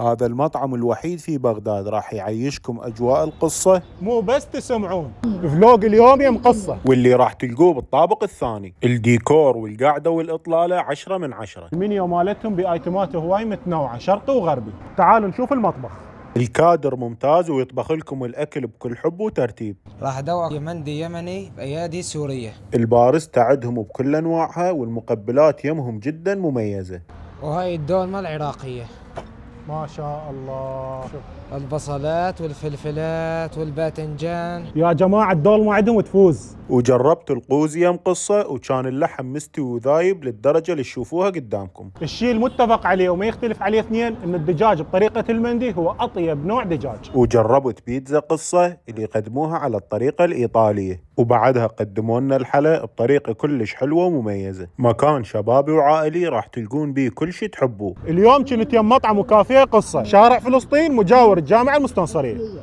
هذا المطعم الوحيد في بغداد راح يعيشكم أجواء القصة، مو بس تسمعون فلوق اليوم يم قصة. واللي راح تلقوه بالطابق الثاني. الديكور والقعدة والإطلالة 10 من 10. المنيو مالتهم بايتمات هواي متنوعة شرقي وغربي. تعالوا نشوف المطبخ. الكادر ممتاز ويطبخ لكم الأكل بكل حب وترتيب. راح ادوق مندي يمني بايادي سوريه، البارستا عندهم بكل أنواعها، والمقبلات يمهم جدا مميزة. وهاي الدولمه العراقيه، ما شاء الله. شوف البصلات والفلفلات والباذنجان. يا جماعة الدولمة عندهم تفوز. وجربت القوز يم قصة، وكان اللحم مستوي وذايب للدرجة اللي تشوفوها قدامكم. الشيء المتفق عليه وما يختلف عليه اثنين ان الدجاج بطريقة المندي هو اطيب نوع دجاج. وجربت بيتزا قصة اللي يقدموها على الطريقة الإيطالية، وبعدها قدموا لنا الحلا بطريقة كلش حلوة ومميزة. مكان شبابي وعائلي راح تلقون بيه كل شي تحبوه. اليوم كنت يم مطعم وكافيه قصة، شارع فلسطين مجاور الجامعة المستنصرية.